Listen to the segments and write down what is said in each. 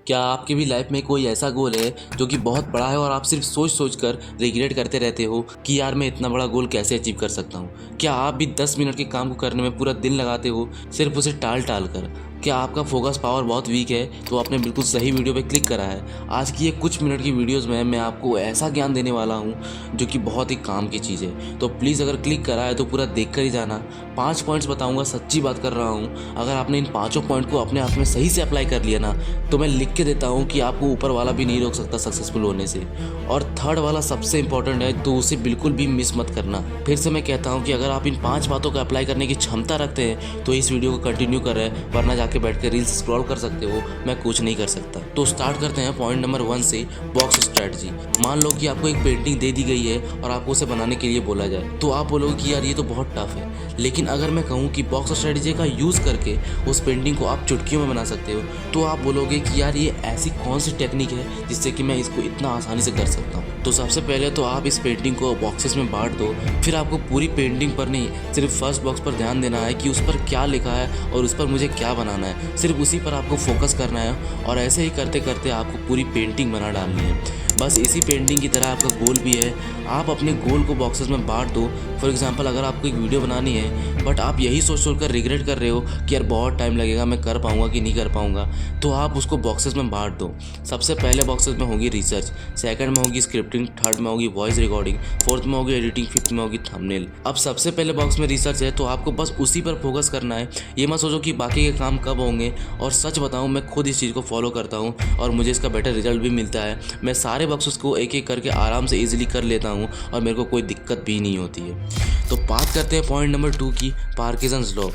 क्या आपकी भी लाइफ में कोई ऐसा गोल है जो कि बहुत बड़ा है और आप सिर्फ सोच सोच कर रिग्रेट करते रहते हो कि यार मैं इतना बड़ा गोल कैसे अचीव कर सकता हूँ? क्या आप भी 10 मिनट के काम को करने में पूरा दिन लगाते हो सिर्फ उसे टाल टाल कर? क्या आपका फोकस पावर बहुत वीक है? तो आपने बिल्कुल सही वीडियो पे क्लिक करा है। आज की ये कुछ मिनट की वीडियोस में मैं आपको ऐसा ज्ञान देने वाला हूँ जो कि बहुत ही काम की चीज़ है। तो प्लीज़ अगर क्लिक करा है तो पूरा देख कर ही जाना। 5 पॉइंट्स बताऊँगा, सच्ची बात कर रहा हूँ। अगर आपने इन 5 पॉइंट को अपने आप में सही से अप्लाई कर लिया ना, तो मैं लिख के देता हूँ कि आपको ऊपर वाला भी नहीं रोक सकता सक्सेसफुल होने से। और थर्ड वाला सबसे इंपॉर्टेंट है, तो उसे बिल्कुल भी मिस मत करना। फिर से मैं कहता हूँ कि अगर आप इन 5 बातों को अप्लाई करने की क्षमता रखते हैं तो इस वीडियो को कंटिन्यू करें, वरना जाके बैठ के रील्स स्क्रॉल कर सकते हो, मैं कुछ नहीं कर सकता। तो स्टार्ट करते हैं पॉइंट नंबर 1 से, बॉक्स स्ट्रैटेजी। मान लो कि आपको एक पेंटिंग दे दी गई है और आपको उसे बनाने के लिए बोला जाए, तो आप बोलोगे कि यार ये तो बहुत टफ है। लेकिन अगर मैं कहूँ कि बॉक्स स्ट्रैटेजी का यूज़ करके उस पेंटिंग को आप चुटकियों में बना सकते हो, तो आप बोलोगे कि यार ये ऐसी कौन सी टेक्निक है जिससे कि मैं इसको इतना आसानी से कर सकता हूँ। तो सबसे पहले तो आप इस पेंटिंग को बॉक्सेस में बांट दो। फिर आपको पूरी पेंटिंग पर नहीं, सिर्फ फर्स्ट बॉक्स पर ध्यान देना है कि उस पर क्या लिखा है और उस पर मुझे क्या बनाना है। सिर्फ उसी पर आपको फोकस करना है और ऐसे ही करते करते आपको पूरी पेंटिंग बना डालनी है। बस इसी पेंटिंग की तरह आपका गोल भी है। आप अपने गोल को बॉक्सेस में बांट दो। फॉर एग्जांपल, अगर आपको एक वीडियो बनानी है बट आप यही सोच सोच कर रिग्रेट कर रहे हो कि यार बहुत टाइम लगेगा, मैं कर पाऊंगा कि नहीं कर पाऊंगा, तो आप उसको बॉक्सेस में बांट दो। सबसे पहले बॉक्सेस में होगी रिसर्च, सेकंड में होगी स्क्रिप्टिंग, थर्ड में होगी वॉइस रिकॉर्डिंग, फोर्थ में होगी एडिटिंग, फिफ्थ में होगी थंबनेल। अब सबसे पहले बॉक्स में रिसर्च है, तो आपको बस उसी पर फोकस करना है। ये मत सोचो कि बाकी के काम कब होंगे। और सच बताऊं, मैं खुद इस चीज़ को फॉलो करता हूँ और मुझे इसका बेटर रिजल्ट भी मिलता है। मैं सारे बॉक्सेस को एक एक करके आराम से ईजिली कर लेता हूँ और मेरे को कोई दिक्कत भी नहीं होती है। तो बात करते हैं पॉइंट नंबर 2 की, पार्किंसंस लॉ।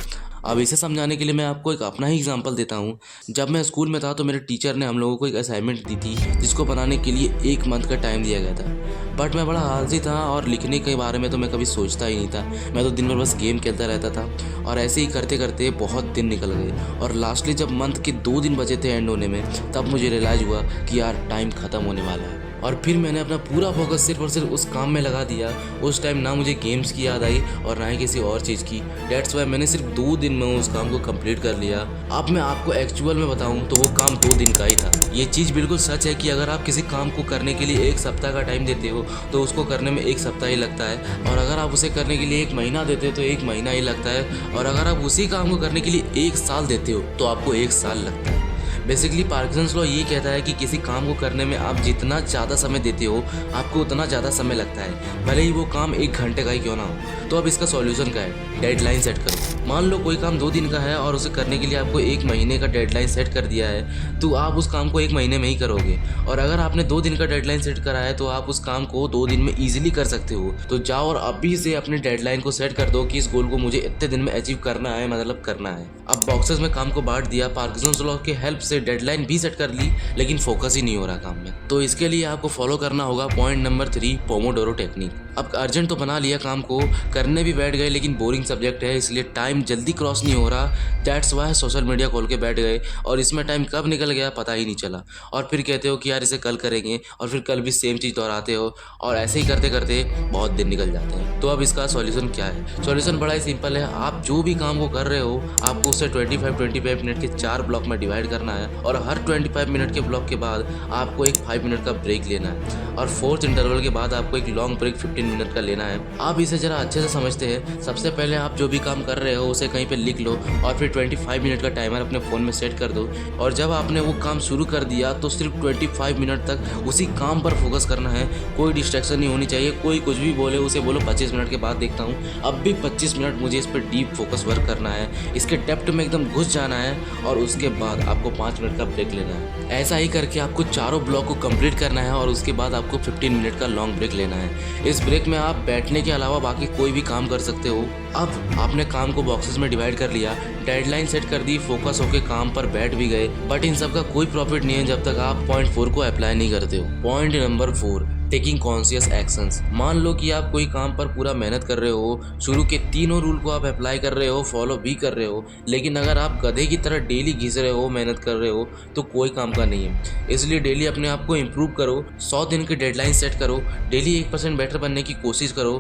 अब इसे समझाने के लिए मैं आपको एक अपना ही एग्जांपल देता हूँ। जब मैं स्कूल में था तो मेरे टीचर ने हम लोगों को एक असाइनमेंट दी थी जिसको बनाने के लिए 1 मंथ का टाइम दिया गया था। बट मैं बड़ा आलसी था और लिखने के बारे में तो मैं कभी सोचता ही नहीं था। मैं तो दिन भर बस गेम खेलता रहता था और ऐसे ही करते करते बहुत दिन निकल गए। और लास्टली जब मंथ के 2 दिन बचे थे एंड होने में, तब मुझे रियलाइज़ हुआ कि यार टाइम ख़त्म होने वाला है। और फिर मैंने अपना पूरा फोकस सिर्फ और सिर्फ उस काम में लगा दिया। उस टाइम ना मुझे गेम्स की याद आई और ना ही किसी और चीज़ की। डेट्स वाई मैंने सिर्फ 2 दिन में उस काम को कंप्लीट कर लिया। अब मैं आपको एक्चुअल में बताऊं तो वो काम 2 दिन का ही था। ये चीज़ बिल्कुल सच है कि अगर आप किसी काम को करने के लिए 1 सप्ताह का टाइम देते हो तो उसको करने में 1 सप्ताह ही लगता है। और अगर आप उसे करने के लिए 1 महीना देते हो तो 1 महीना ही लगता है। और अगर आप उसी काम को करने के लिए 1 साल देते हो तो आपको 1 साल लगता है। बेसिकली पार्किंसंस लॉ ये कहता है कि किसी काम को करने में आप जितना ज़्यादा समय देते हो, आपको उतना ज़्यादा समय लगता है, भले ही वो काम 1 घंटे का ही क्यों ना हो। तो अब इसका सॉल्यूशन क्या है? डेडलाइन सेट करो। मान लो कोई काम 2 दिन का है और उसे करने के लिए आपको 1 महीने का डेडलाइन सेट कर दिया है, तो आप उस काम को 1 महीने में ही करोगे। और अगर आपने 2 दिन का डेडलाइन सेट करा है तो आप उस काम को 2 दिन में ईजिली कर सकते हो। तो जाओ और अभी से अपने डेडलाइन को सेट कर दो कि इस गोल को मुझे इतने दिन में अचीव करना है, मतलब करना है। अब बॉक्सेस में काम को बांट दिया, पार्किंसंस लॉ के हेल्प से डेडलाइन भी सेट कर ली, लेकिन फोकस ही नहीं हो रहा काम में। तो इसके लिए आपको फॉलो करना होगा पॉइंट नंबर 3, पोमोडोरो टेक्निक। अब अर्जेंट तो बना लिया काम को, करने भी बैठ गए, लेकिन बोरिंग सब्जेक्ट है इसलिए टाइम जल्दी क्रॉस नहीं हो रहा। दैट्स वाई सोशल मीडिया खोल के बैठ गए और इसमें टाइम कब निकल गया पता ही नहीं चला। और फिर कहते हो कि यार इसे कल करेंगे और फिर कल भी सेम चीज़ दोहराते हो और ऐसे ही करते करते बहुत दिन निकल जाते हैं। तो अब इसका सॉल्यूशन क्या है? सॉल्यूशन बड़ा ही सिंपल है। आप जो भी काम को कर रहे हो आपको उसे 25 मिनट के 4 ब्लॉक में डिवाइड करना है और हर 25 मिनट के ब्लॉक के बाद आपको एक 5 मिनट का ब्रेक लेना है और 4th इंटरवल के बाद आपको एक लॉन्ग ब्रेक 15 मिनट का लेना है। आप इसे जरा अच्छे से समझते हैं। सबसे पहले आप जो भी काम कर रहे हो उसे कहीं पे लिख लो और फिर 25 मिनट का टाइमर अपने फ़ोन में सेट कर दो। और जब आपने वो काम शुरू कर दिया तो सिर्फ 25 मिनट तक उसी काम पर फोकस करना है। कोई डिस्ट्रैक्शन नहीं होनी चाहिए। कोई कुछ भी बोले उसे बोलो 25 मिनट के बाद देखता हूँ। अब भी 25 मिनट मुझे इस पर डीप फोकस वर्क करना है, इसके डेप्थ में एकदम घुस जाना है और उसके बाद आपको 5 मिनट का ब्रेक लेना है। ऐसा ही करके आपको चारों ब्लॉक को कंप्लीट करना है और उसके बाद आपको 15 मिनट का लॉन्ग ब्रेक लेना है। इस ब्रेक में आप बैठने के अलावा बाकी कोई भी काम कर सकते हो। अब आपने काम को बॉक्सेस में डिवाइड कर लिया, डेडलाइन सेट कर दी, फोकस होके काम पर बैठ भी गए, बट इन सब का कोई प्रॉफिट नहीं है जब तक आप पॉइंट 4 को अप्लाई नहीं करते हो। Point number 4, taking conscious actions. मान लो कि आप कोई काम पर पूरा मेहनत कर रहे हो, शुरू के तीनों रूल को आप अप्लाई कर रहे हो, फॉलो भी कर रहे हो, लेकिन अगर आप गधे की तरह डेली घिस रहे हो, मेहनत कर रहे हो, तो कोई काम का नहीं है। इसलिए डेली अपने आप को इम्प्रूव करो, 100 दिन की डेडलाइन सेट करो, डेली 1% बेटर बनने की कोशिश करो,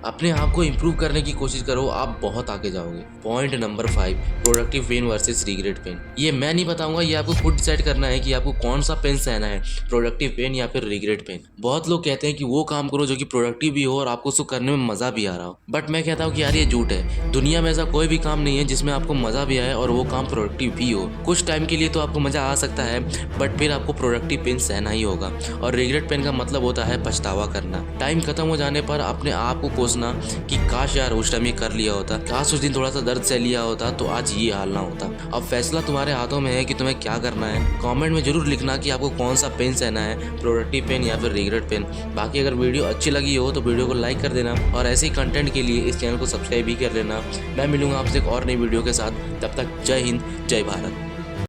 अपने आप को इम्प्रूव करने की कोशिश करो, आप बहुत आगे जाओगे। Point number 5, productive pain versus regret pain. ये मैं नहीं बताऊंगा, ये आपको खुद डिसाइड करना है कि आपको कौन सा पेन सहना है, प्रोडक्टिव पेन या फिर रिग्रेट पेन। बहुत लोग कहते हैं कि वो काम करो जो कि प्रोडक्टिव भी हो और आपको उसको करने में मजा भी आ रहा हो, बट मैं कहता हूँ कि यार ये झूठ है। दुनिया में ऐसा कोई भी काम नहीं है जिसमें आपको मजा भी आए और वो काम प्रोडक्टिव भी हो। कुछ टाइम के लिए तो आपको मजा आ सकता है, बट फिर आपको प्रोडक्टिव पेन सहना ही होगा। और रिग्रेट पेन का मतलब होता है पछतावा करना। टाइम खत्म हो जाने पर अपने आप को कोसना कि काश यार उस टाइम ये कर लिया होता, काश उस दिन थोड़ा सा दर्द सह लिया होता तो आज ये हाल ना होता। अब फैसला तुम्हारे हाथों में है कि तुम्हें क्या करना है। कमेंट में जरूर लिखना कि आपको कौन सा पेन सहना है, प्रोडक्टिव पेन या फिर रिग्रेट पेन। बाकी अगर वीडियो अच्छी लगी हो तो वीडियो को लाइक कर देना और ऐसे ही कंटेंट के लिए इस चैनल को सब्सक्राइब भी कर लेना। मैं मिलूंगा आपसे एक और नई वीडियो के साथ, तब तक जय हिंद, जय भारत।